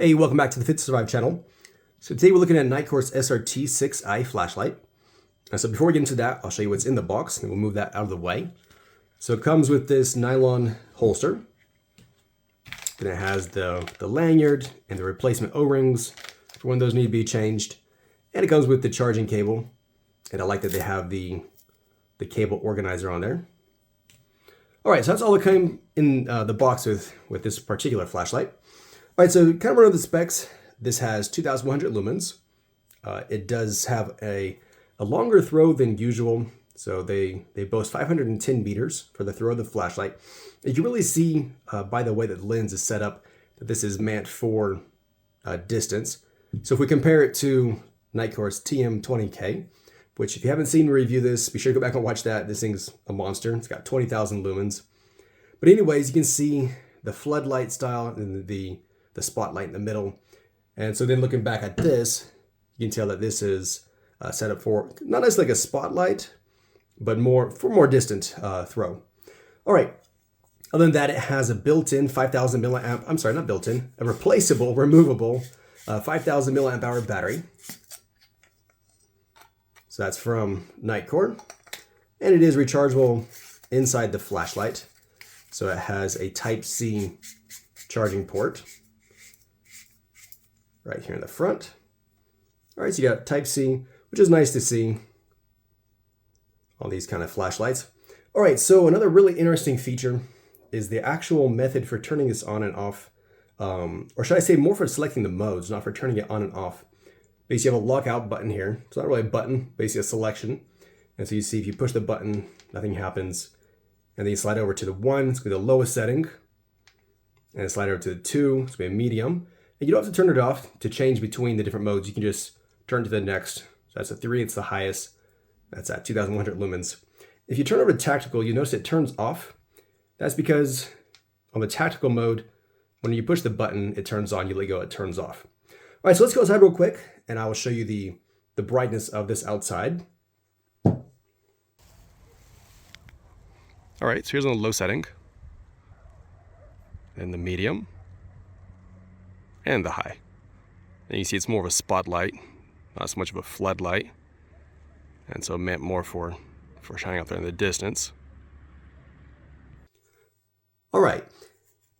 Hey, welcome back to the Fit to Survive channel. So today we're looking at Nitecore SRT6i flashlight. So before we get into that, I'll show you what's in the box, and we'll move that out of the way. So it comes with this nylon holster. Then it has the lanyard and the replacement O-rings for when those need to be changed. And it comes with the charging cable. And I like that they have the cable organizer on there. All right, so that's all that came in the box with this particular flashlight. All right, so kind of run over the specs. This has 2,100 lumens. It does have a longer throw than usual. So they boast 510 meters for the throw of the flashlight. You can really see by the way that the lens is set up that this is meant for distance. So if we compare it to Nitecore's TM20K, which if you haven't seen me review this, be sure to go back and watch that. This thing's a monster. It's got 20,000 lumens. But anyways, you can see the floodlight style and the spotlight in the middle. And so then looking back at this, you can tell that this is set up for not as like a spotlight, but for more distant throw. All right. Other than that, it has a built-in 5,000 milliamp, I'm sorry, not built-in, a replaceable, removable 5,000 milliamp hour battery. So that's from Nitecore. And it is rechargeable inside the flashlight. So it has a Type-C charging port right here in the front. All right, so you got Type-C, which is nice to see on these kind of flashlights. All right, so another really interesting feature is the actual method for turning this on and off, or should I say more for selecting the modes, not for turning it on and off. Basically, you have a lockout button here. It's not really a button, basically a selection. And so you see if you push the button, nothing happens. And then you slide over to the 1, it's going to be the lowest setting. And slide over to the 2, it's going to be a medium. And you don't have to turn it off to change between the different modes. You can just turn to the next. So that's a 3, it's the highest. That's at 2,100 lumens. If you turn over to tactical, you notice it turns off. That's because on the tactical mode, when you push the button, it turns on, you let go, it turns off. All right, so let's go outside real quick, and I will show you the brightness of this outside. All right, so here's on the low setting, and the medium, and the high. And you see it's more of a spotlight, not so much of a floodlight, and so meant more for shining out there in the distance. All right,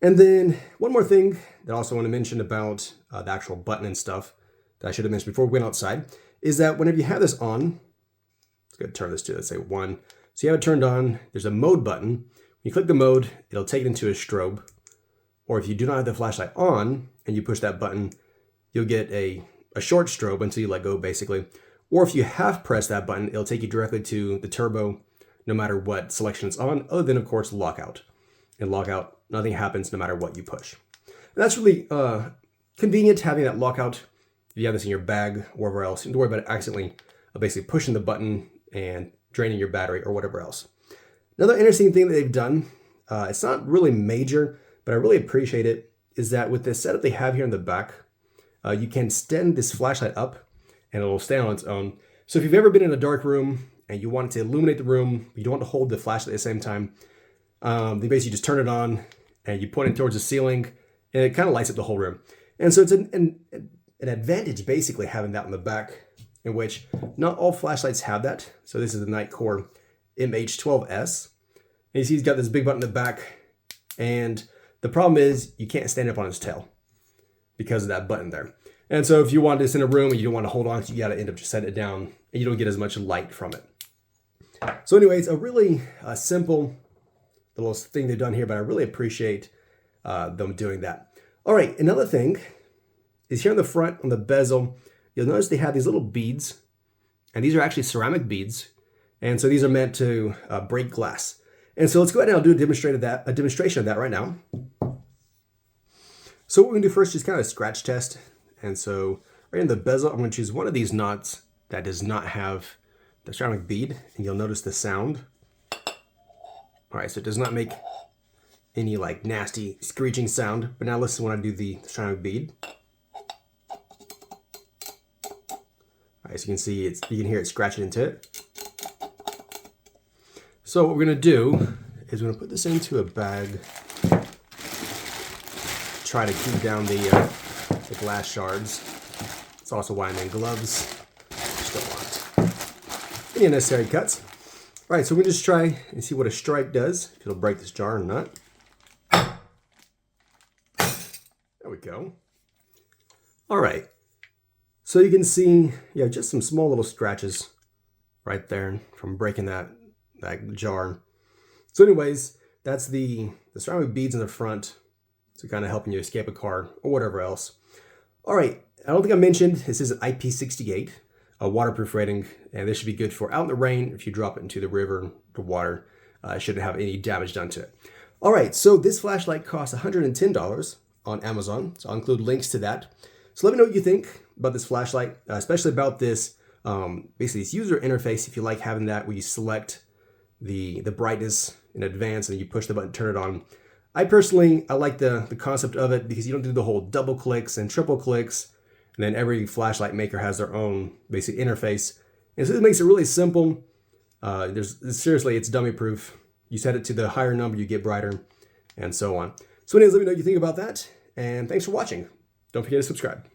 and then one more thing that I also want to mention about the actual button and stuff that I should have mentioned before we went outside is that whenever you have this on, let's go turn this to, let's say 1. So you have it turned on, there's a mode button. When you click the mode, it'll take it into a strobe. Or if you do not have the flashlight on and you push that button, you'll get a short strobe until you let go, basically. Or if you have pressed that button, it'll take you directly to the turbo, no matter what selection it's on, other than, of course, lockout. And lockout, nothing happens no matter what you push. And that's really convenient, having that lockout. If you have this in your bag or wherever else, you don't worry about it accidentally basically pushing the button and draining your battery or whatever else. Another interesting thing that they've done, it's not really major, but I really appreciate it, is that with the setup they have here in the back, you can stand this flashlight up and it'll stay on its own. So if you've ever been in a dark room and you want to illuminate the room, but you don't want to hold the flashlight at the same time, they basically just turn it on and you point it towards the ceiling and it kind of lights up the whole room. And so it's an advantage basically having that on the back, in which not all flashlights have that. So this is the Nitecore MH12S. And you see he's got this big button in the back, and the problem is you can't stand up on his tail because of that button there. And so if you want this in a room and you don't want to hold on to it, you got to end up just setting it down and you don't get as much light from it. So anyways, a really simple little thing they've done here, but I really appreciate them doing that. All right, another thing is here on the front, on the bezel, you'll notice they have these little beads, and these are actually ceramic beads. And so these are meant to break glass. And so let's go ahead and I'll do a demonstration of that right now. So what we're gonna do first is kind of a scratch test. And so right in the bezel, I'm gonna choose one of these knots that does not have the ceramic bead, and you'll notice the sound. All right, so it does not make any like nasty screeching sound, but now listen when I do the ceramic bead. All right, so you can see you can hear it scratching into it. So what we're gonna do is we're gonna put this into a bag, try to keep down the the glass shards. That's also why I'm in gloves. Just don't want any unnecessary cuts. All right, so we can just try and see what a strike does, if it'll break this jar or not. There we go. All right, so you can see, yeah, just some small little scratches right there from breaking that jar. So anyways, that's the ceramic beads in the front, so kind of helping you escape a car or whatever else. All right, I don't think I mentioned, this is an IP68, a waterproof rating, and this should be good for out in the rain. If you drop it into the river, the water, it shouldn't have any damage done to it. All right, so this flashlight costs $110 on Amazon, so I'll include links to that. So let me know what you think about this flashlight, especially about this, basically this user interface, if you like having that where you select the brightness in advance and you push the button, turn it on. I like the concept of it because you don't do the whole double clicks and triple clicks, and then every flashlight maker has their own basic interface. And so it makes it really simple. Seriously, it's dummy proof. You set it to the higher number, you get brighter, and so on. So anyways, let me know what you think about that, and thanks for watching. Don't forget to subscribe.